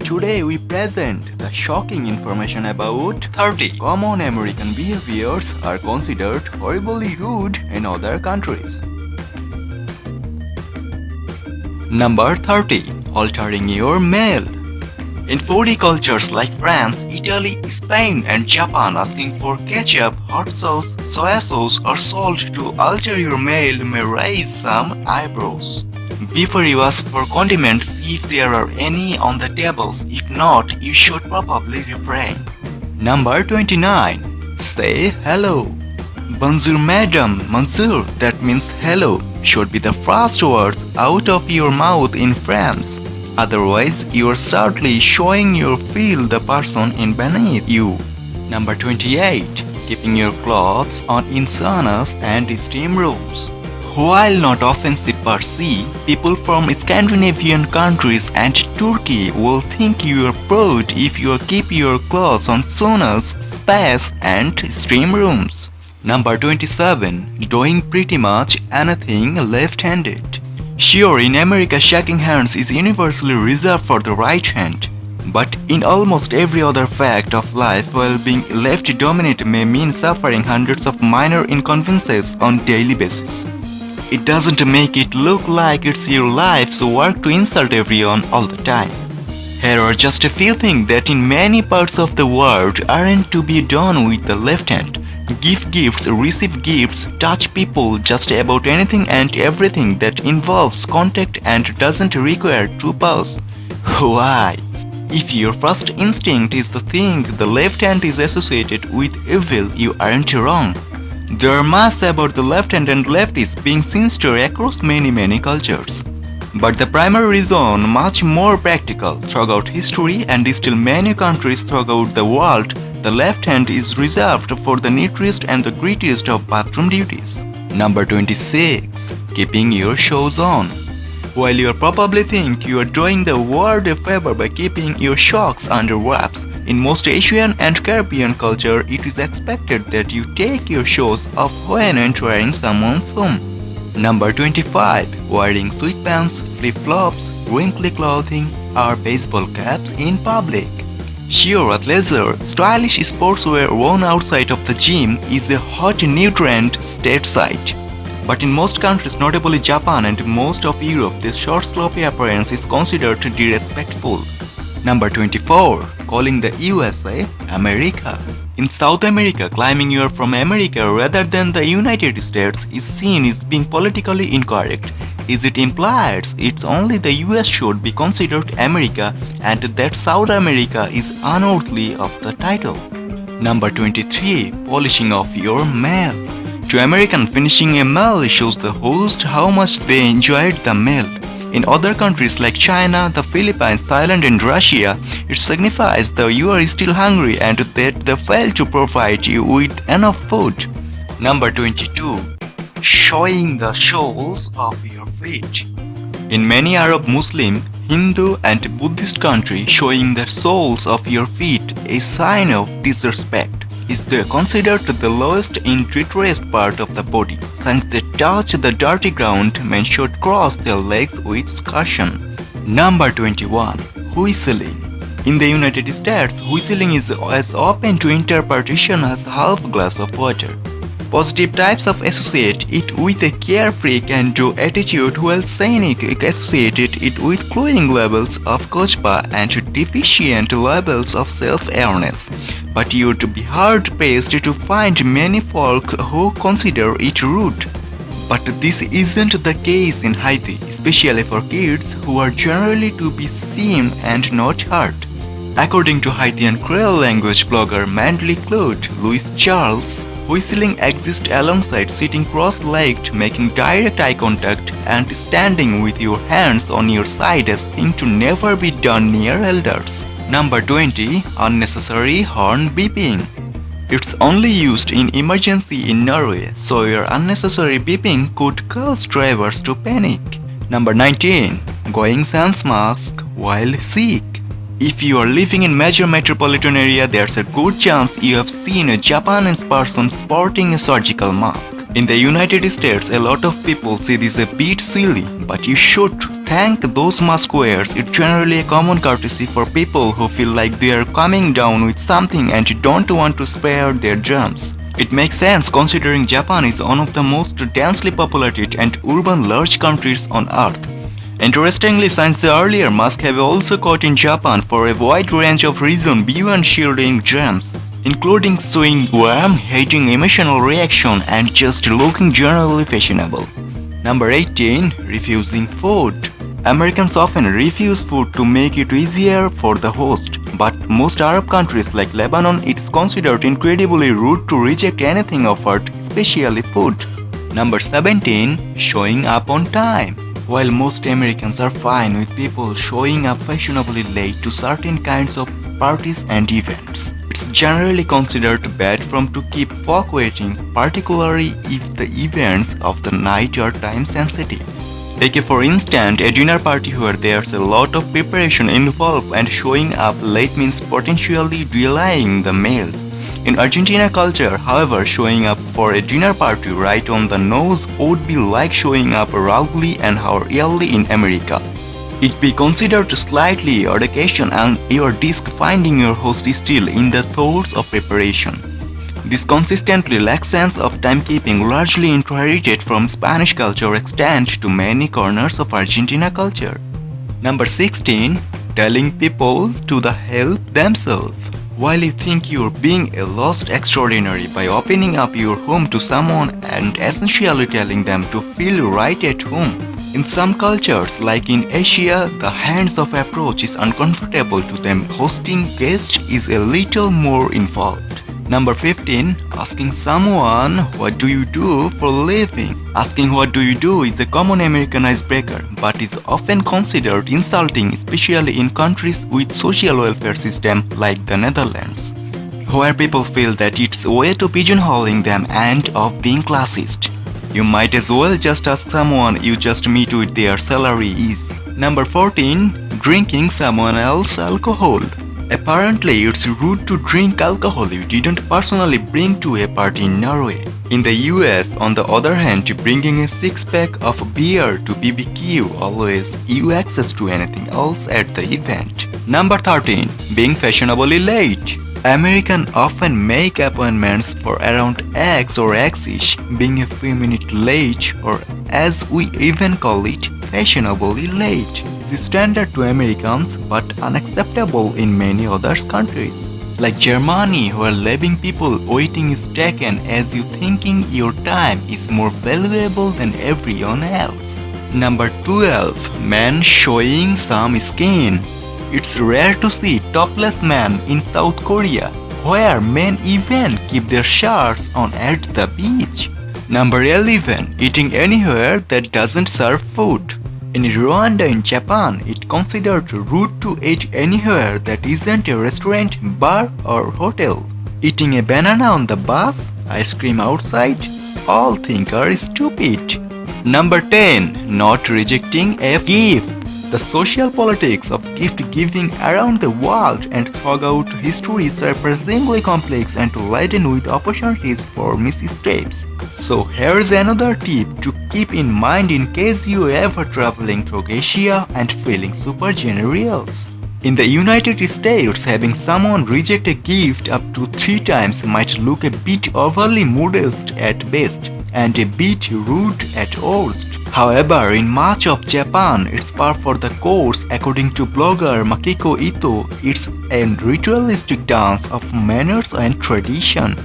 Today we present the shocking information about 30 common American behaviors are considered horribly rude in other countries. Number 30. Altering your mail. In foodie cultures like France, Italy, Spain and Japan, asking for ketchup, hot sauce, soy sauce or salt to alter your mail may raise some eyebrows. Before you ask for condiments, see if there are any on the tables. If not, you should probably refrain. Number 29. Say hello. Bonjour madame, monsieur, that means hello, should be the first words out of your mouth in France. Otherwise, you are subtly showing you feel the person in beneath you. Number 28. Keeping your clothes on in saunas and steam rooms. While not offensive per se, people from Scandinavian countries and Turkey will think you are prude if you keep your clothes on saunas, spas and steam rooms. Number 27. Doing pretty much anything left-handed. Sure, in America shaking hands is universally reserved for the right hand. But in almost every other fact of life, while being left-dominant may mean suffering hundreds of minor inconveniences on daily basis. It doesn't make it look like it's your life's work to insult everyone all the time. Here are just a few things that in many parts of the world aren't to be done with the left hand. Give gifts, receive gifts, touch people, just about anything and everything that involves contact and doesn't require two paws. Why? If your first instinct is to think the left hand is associated with evil, you aren't wrong. There are myths about the left hand and leftists being sinister across many cultures. But the primary reason, much more practical, throughout history and still many countries throughout the world, the left hand is reserved for the neatest and the grittiest of bathroom duties. Number 26. Keeping your shoes on. While you probably think you are doing the world a favor by keeping your socks under wraps, in most Asian and Caribbean culture, it is expected that you take your shoes off when entering someone's home. Number 25. Wearing sweatpants, flip-flops, wrinkly clothing, or baseball caps in public. Sure, athleisure, stylish sportswear worn outside of the gym is a hot new trend stateside. But in most countries, notably Japan and most of Europe, this short sloppy appearance is considered disrespectful. Number 24. Calling the USA America. In South America, claiming you are from America rather than the United States is seen as being politically incorrect, as it implies it's only the US should be considered America and that South America is unworthy of the title. Number 23. Polishing off your mail. To American, finishing a meal shows the host how much they enjoyed the meal. In other countries like China, the Philippines, Thailand and Russia, it signifies that you are still hungry and that they failed to provide you with enough food. Number 22. Showing the soles of your feet. In many Arab, Muslim, Hindu and Buddhist countries, showing the soles of your feet a sign of disrespect. Is considered the lowest and treacherous part of the body. Since they touch the dirty ground, men should cross their legs with caution. Number 21. Whistling. In the United States, whistling is as open to interpretation as half a glass of water. Positive types of associate it with a carefree can-do attitude, while cynic associated it with glowing levels of chutzpah and deficient levels of self-awareness. But you'd be hard-pressed to find many folk who consider it rude. But this isn't the case in Haiti, especially for kids who are generally to be seen and not heard. According to Haitian Creole language blogger Manly Claude Louis Charles, whistling exists alongside sitting cross-legged, making direct eye contact, and standing with your hands on your side as thing to never be done near elders. Number 20. Unnecessary horn beeping. It's only used in emergency in Norway, so your unnecessary beeping could cause drivers to panic. Number 19. Going sans mask while sick. If you are living in major metropolitan area, there's a good chance you have seen a Japanese person sporting a surgical mask. In the United States, a lot of people say this is a bit silly, but you should thank those mask wearers. It's generally a common courtesy for people who feel like they are coming down with something and don't want to spare their germs. It makes sense considering Japan is one of the most densely populated and urban large countries on earth. Interestingly, since the earlier masks have also caught in Japan for a wide range of reasons beyond shielding germs, including showing warm, hating emotional reaction and just looking generally fashionable. Number 18. Refusing food. Americans often refuse food to make it easier for the host, but most Arab countries like Lebanon, it's considered incredibly rude to reject anything offered, especially food. Number 17. Showing up on time. While most Americans are fine with people showing up fashionably late to certain kinds of parties and events, it's generally considered bad form to keep folk waiting, particularly if the events of the night are time sensitive. Take for instance a dinner party where there's a lot of preparation involved and showing up late means potentially delaying the meal. In Argentina culture, however, showing up for a dinner party right on the nose would be like showing up rudely and early in America. It'd be considered slightly odd occasion and your disk finding your host still in the throes of preparation. This consistently lacks sense of timekeeping, largely inherited from Spanish culture, extends to many corners of Argentina culture. Number 16. Telling people to help themselves. While you think you're being a lost extraordinary by opening up your home to someone and essentially telling them to feel right at home, in some cultures, like in Asia, the hands-off approach is uncomfortable to them. Hosting guests is a little more involved. Number 15. Asking someone, what do you do for a living? Asking what do you do is a common American icebreaker, but is often considered insulting, especially in countries with social welfare system like the Netherlands, where people feel that it's a way to pigeonholing them and of being classist. You might as well just ask someone you just meet with their salary is. Number 14. Drinking someone else's alcohol. Apparently, it's rude to drink alcohol you didn't personally bring to a party in Norway. In the US, on the other hand, bringing a six-pack of beer to BBQ always gives you access to anything else at the event. Number 13. Being fashionably late. Americans often make appointments for around X or X-ish, being a few minutes late, or as we even call it, fashionably late, is standard to Americans but unacceptable in many other countries. Like Germany, where leaving people waiting is taken as you thinking your time is more valuable than everyone else. Number 12. Men showing some skin. It's rare to see topless men in South Korea, where men even keep their shirts on at the beach. Number 11. Eating anywhere that doesn't serve food. In Rwanda in Japan, it's considered rude to eat anywhere that isn't a restaurant, bar or hotel. Eating a banana on the bus, ice cream outside, all think are stupid. Number 10. Not rejecting a gift. The social politics of gift giving around the world and throughout history is surprisingly complex and laden with opportunities for missteps. So here's another tip to keep in mind in case you ever traveling through Asia and feeling super generous. In the United States, having someone reject a gift up to 3 times might look a bit overly modest at best and a bit rude at worst. However, in much of Japan, it's par for the course. According to blogger Makiko Ito, it's a ritualistic dance of manners and tradition.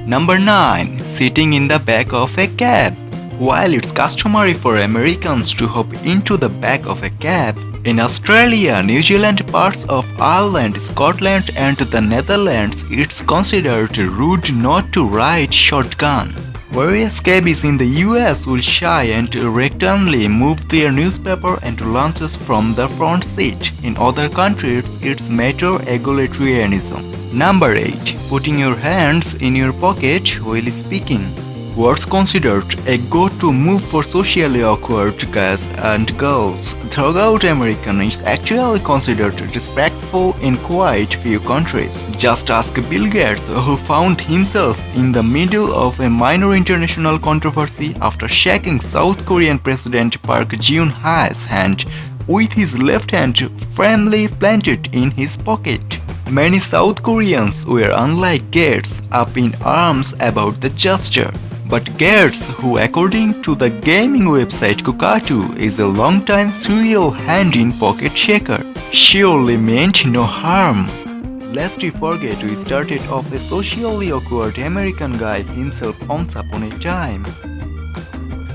Number 9. Sitting in the back of a cab. While it's customary for Americans to hop into the back of a cab, in Australia, New Zealand, parts of Ireland, Scotland and the Netherlands, it's considered rude not to ride shotgun. Various cabbies in the US will shy and reluctantly move their newspaper and lunches from the front seat. In other countries, it's matter egalitarianism. Number 8. Putting your hands in your pocket while speaking. What's considered a go-to move for socially awkward guys and girls throughout America is actually considered disrespectful in quite few countries. Just ask Bill Gates, who found himself in the middle of a minor international controversy after shaking South Korean President Park Geun-hye's hand with his left hand firmly planted in his pocket. Many South Koreans were unlike Gates, up in arms about the gesture. But Gates, who according to the gaming website Kokatu is a long-time serial hand-in-pocket shaker, surely meant no harm. Lest we forget, we started off a socially awkward American guy himself once upon a time.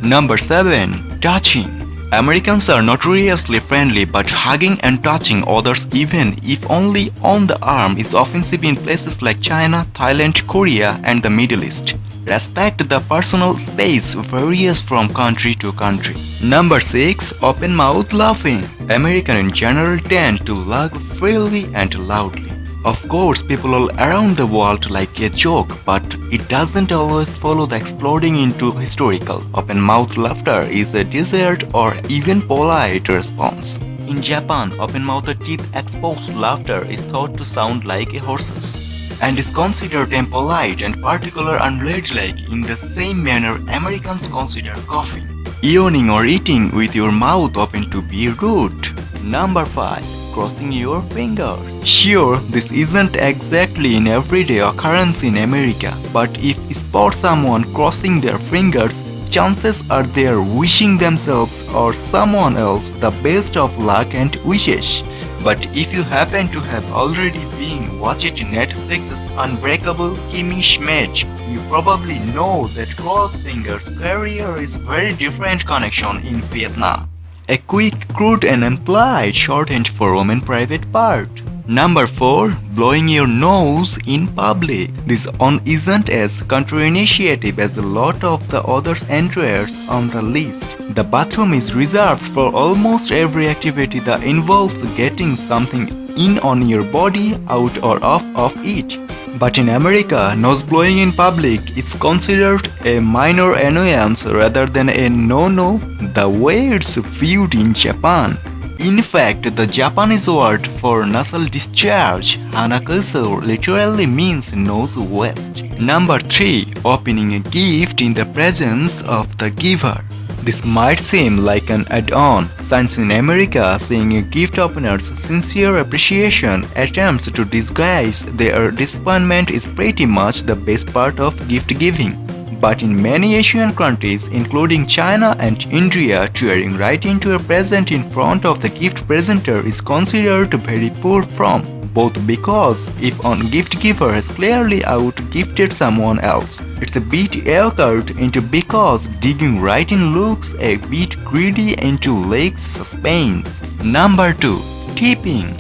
Number 7. Touching. Americans are notoriously friendly, but hugging and touching others, even if only on the arm, is offensive in places like China, Thailand, Korea, and the Middle East. Respect the personal space varies from country to country. Number 6. Open mouth laughing. Americans in general tend to laugh freely and loudly. Of course, people all around the world like a joke, but it doesn't always follow the exploding into hysterical. Open-mouth laughter is a desired or even polite response. In Japan, open-mouthed teeth-exposed laughter is thought to sound like a horse's, and is considered impolite and particular unladylike in the same manner Americans consider coughing, yawning or eating with your mouth open to be rude. Number 5. Crossing your fingers. Sure, this isn't exactly an everyday occurrence in America, but if you spot someone crossing their fingers, chances are they're wishing themselves or someone else the best of luck and wishes. But if you happen to have already been watching Netflix's Unbreakable Kimmy Schmidt, you probably know that cross fingers carrier is very different connection in Vietnam. A quick, crude and implied shorthand for woman private part. Number 4. Blowing your nose in public. This one isn't as counterinitiative as a lot of the other entries on the list. The bathroom is reserved for almost every activity that involves getting something in on your body, out or off of it. But in America, nose blowing in public is considered a minor annoyance rather than a no-no, the way it's viewed in Japan. In fact, the Japanese word for nasal discharge, hanakasu, literally means nose waste. Number 3. Opening a gift in the presence of the giver. This might seem like an add-on, since in America, seeing a gift opener's sincere appreciation attempts to disguise their disappointment is pretty much the best part of gift giving. But in many Asian countries, including China and India, tearing right into a present in front of the gift presenter is considered very poor form, both because if one gift giver has clearly out-gifted someone else, it's a bit awkward, and because digging right in looks a bit greedy into lacks suspense. Number 2. Tipping.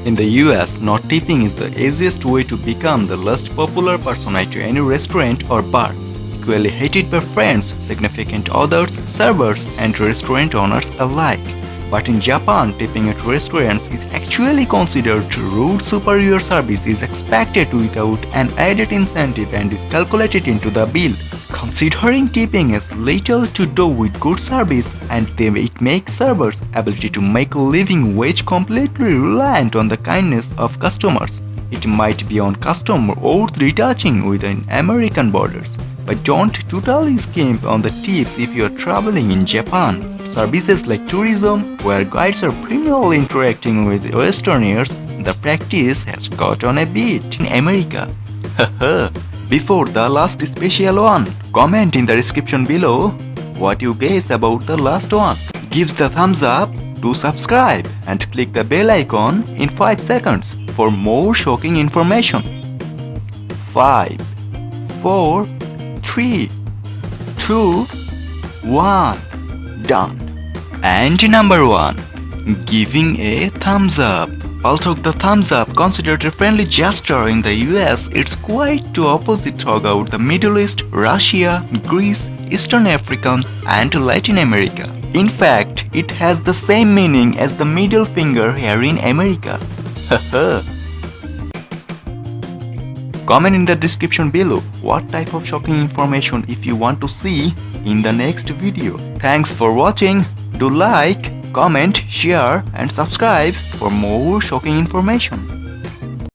In the US, not tipping is the easiest way to become the least popular person at any restaurant or bar, equally hated by friends, significant others, servers, and restaurant owners alike. But in Japan, tipping at restaurants is actually considered rude. Superior service is expected without an added incentive and is calculated into the bill. Considering tipping has little to do with good service, and it makes servers' ability to make a living wage completely reliant on the kindness of customers, it might be on custom worth retouching within American borders. But don't totally skimp on the tips if you are traveling in Japan. Services like tourism, where guides are primarily interacting with Westerners, the practice has got on a bit. In America, before the last special one, comment in the description below what you guess about the last one. Gives the thumbs up, do subscribe and click the bell icon in 5 seconds for more shocking information. 5, 4, 3, 2, 1, done. And number 1. Giving a thumbs up. Although the thumbs up considered a friendly gesture in the US, it's quite the opposite throughout the Middle East, Russia, Greece, Eastern Africa, and Latin America. In fact, it has the same meaning as the middle finger here in America. Comment in the description below what type of shocking information if you want to see in the next video. Thanks for watching. Do like, comment, share and subscribe for more shocking information.